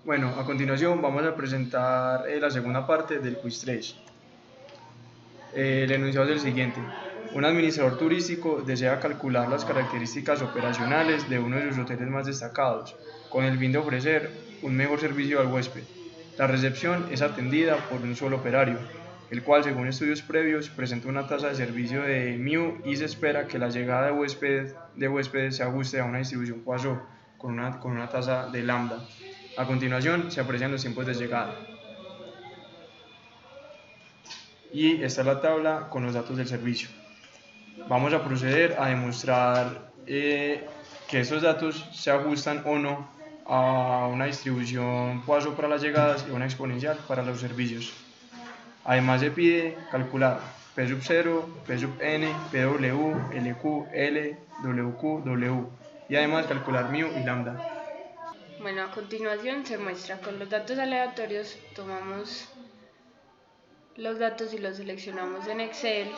Bueno, a continuación vamos a presentar la segunda parte del quiz 3. El enunciado es el siguiente. Un administrador turístico desea calcular las características operacionales de uno de sus hoteles más destacados, con el fin de ofrecer un mejor servicio al huésped. La recepción es atendida por un solo operario, el cual, según estudios previos, presenta una tasa de servicio de μ y se espera que la llegada de huéspedes se ajuste a una distribución Poisson con una tasa de lambda. A continuación, se aprecian los tiempos de llegada. Y esta es la tabla con los datos del servicio. Vamos a proceder a demostrar que estos datos se ajustan o no a una distribución Poisson para las llegadas y una exponencial para los servicios. Además se pide calcular P sub 0, P sub n, PW, LQ, L, WQ, W y además calcular μ y lambda. Bueno, a continuación se muestra con los datos aleatorios, tomamos los datos y los seleccionamos en Excel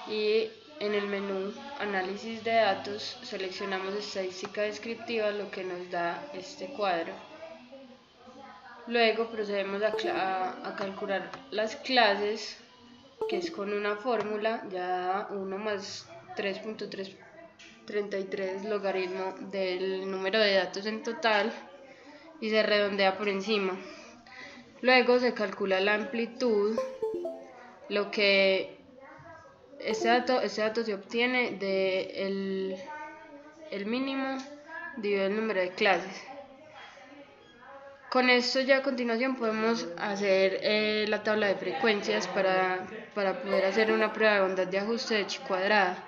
y en el menú análisis de datos seleccionamos estadística descriptiva, lo que nos da este cuadro. Luego procedemos a calcular las clases, que es con una fórmula, ya da 1 más 3.33 logaritmo del número de datos en total y se redondea por encima. Luego se calcula la amplitud, lo que este dato se obtiene de el mínimo dividido el número de clases. Con esto ya a continuación podemos hacer la tabla de frecuencias para poder hacer una prueba de bondad de ajuste de chi cuadrada.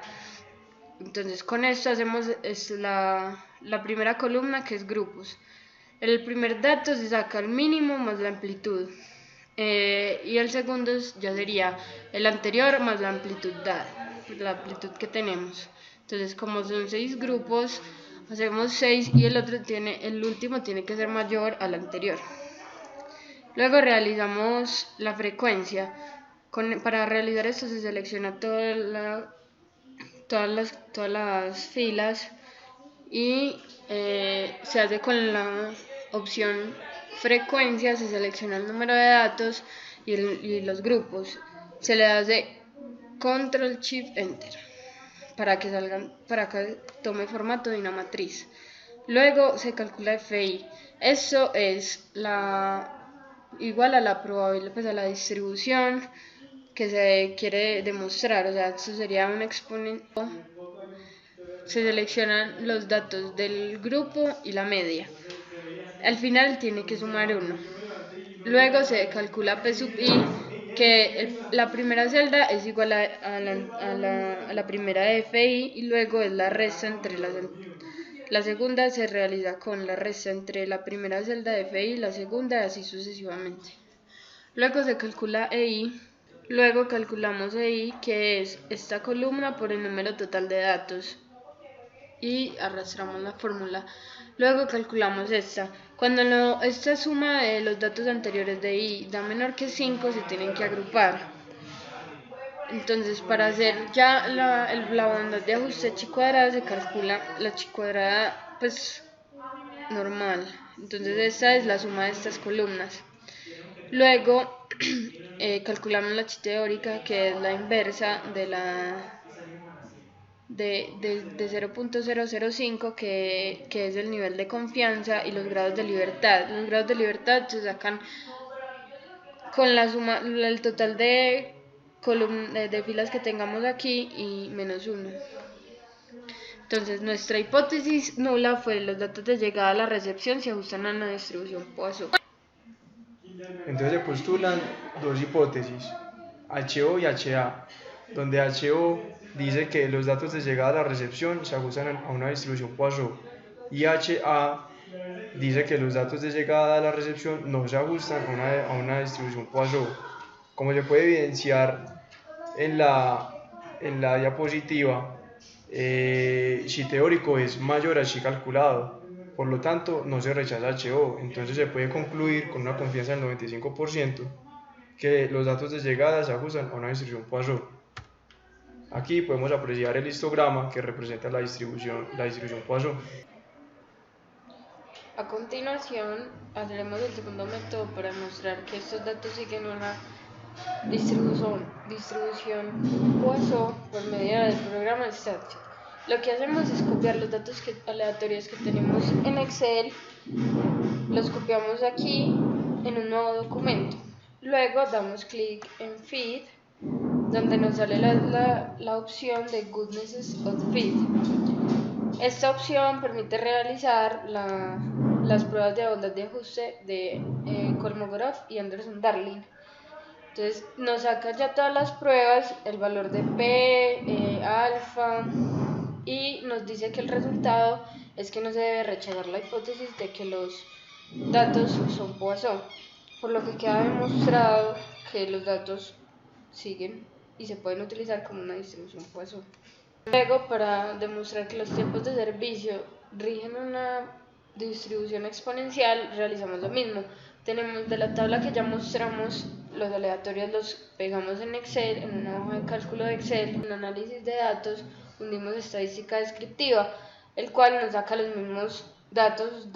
Entonces con esto hacemos la primera columna, que es grupos. El primer dato se saca el mínimo más la amplitud. Y el segundo ya sería el anterior más la amplitud dada, la amplitud que tenemos. Entonces, como son 6 grupos, hacemos 6 y el último tiene que ser mayor al anterior. Luego realizamos la frecuencia. Para realizar esto se selecciona todas las filas y se hace con la opción frecuencia, se selecciona el número de datos y los grupos. Se le hace Control Shift Enter para que tome formato de una matriz. Luego se calcula FI. Esto es igual a la probabilidad, pues a la distribución que se quiere demostrar. O sea, esto sería un exponente. Se seleccionan los datos del grupo y la media. Al final tiene que sumar 1. Luego se calcula P sub I, que la primera celda es igual a la primera de FI y luego es la resta entre la segunda se realiza con la resta entre la primera celda de FI y la segunda, así sucesivamente. Luego se calcula EI. Luego calculamos EI, que es esta columna por el número total de datos, y arrastramos la fórmula. Luego calculamos esta. Cuando esta suma de los datos anteriores de I da menor que 5, se tienen que agrupar. Entonces, para hacer ya la bondad de ajuste chi cuadrada, se calcula la chi cuadrada pues normal. Entonces esta es la suma de estas columnas. Luego calculamos la chi teórica, que es la inversa de 0.005, que es el nivel de confianza, y los grados de libertad. Los grados de libertad se sacan con la suma, el total de filas que tengamos aquí y menos 1. Entonces nuestra hipótesis nula fue: los datos de llegada a la recepción se ajustan a una distribución Poisson. Entonces se postulan dos hipótesis, HO y HA, donde HO dice que los datos de llegada a la recepción se ajustan a una distribución Poisson y HA dice que los datos de llegada a la recepción no se ajustan a una distribución Poisson. Como se puede evidenciar en la diapositiva, chi teórico es mayor a chi calculado, por lo tanto no se rechaza HO. Entonces se puede concluir con una confianza del 95% que los datos de llegada se ajustan a una distribución Poisson. Aquí podemos apreciar el histograma que representa la distribución Poisson. A continuación, haremos el segundo método para demostrar que estos datos siguen una distribución Poisson por medio del programa StatFit. Lo que hacemos es copiar los datos aleatorios que tenemos en Excel, los copiamos aquí en un nuevo documento. Luego damos clic en Fit, donde nos sale la opción de Goodness of Fit. Esta opción permite realizar las pruebas de bondad de ajuste de Kolmogorov y Anderson-Darling. Entonces nos saca ya todas las pruebas, el valor de P, alfa, y nos dice que el resultado es que no se debe rechazar la hipótesis de que los datos son Poisson, por lo que queda demostrado que los datos siguen y se pueden utilizar como una distribución Poisson. Luego, para demostrar que los tiempos de servicio rigen una distribución exponencial, realizamos lo mismo. Tenemos de la tabla que ya mostramos, los aleatorios los pegamos en Excel, en una hoja de cálculo de Excel, en análisis de datos, unimos estadística descriptiva, el cual nos saca los mismos datos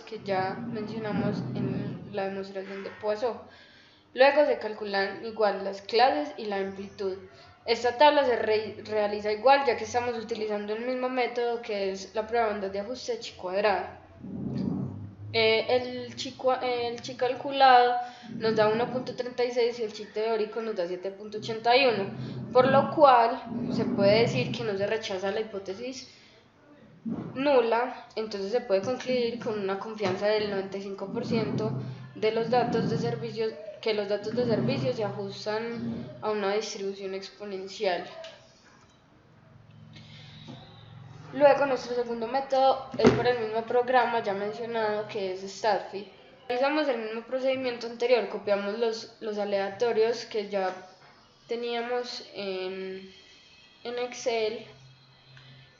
que ya mencionamos en la demostración de Poisson. Luego se calculan igual las clases y la amplitud. Esta tabla se realiza igual ya que estamos utilizando el mismo método que es la prueba de bondad de ajuste chi cuadrada. El chi calculado nos da 1.36 y el chi teórico nos da 7.81, por lo cual se puede decir que no se rechaza la hipótesis nula. Entonces se puede concluir con una confianza del 95% de los datos de servicios, que los datos de servicio se ajustan a una distribución exponencial. Luego, nuestro segundo método es por el mismo programa ya mencionado, que es StatFit. Realizamos el mismo procedimiento anterior, copiamos los aleatorios que ya teníamos en Excel,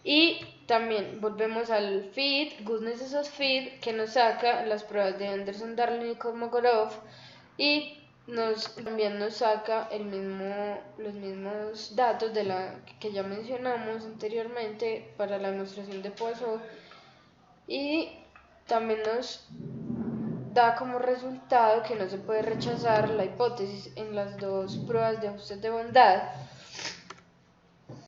y también volvemos al Fit, Goodness of Fit, que nos saca las pruebas de Anderson, Darling y Kolmogorov, y también nos saca los mismos datos que ya mencionamos anteriormente para la demostración de Poisson, y también nos da como resultado que no se puede rechazar la hipótesis en las dos pruebas de ajustes de bondad.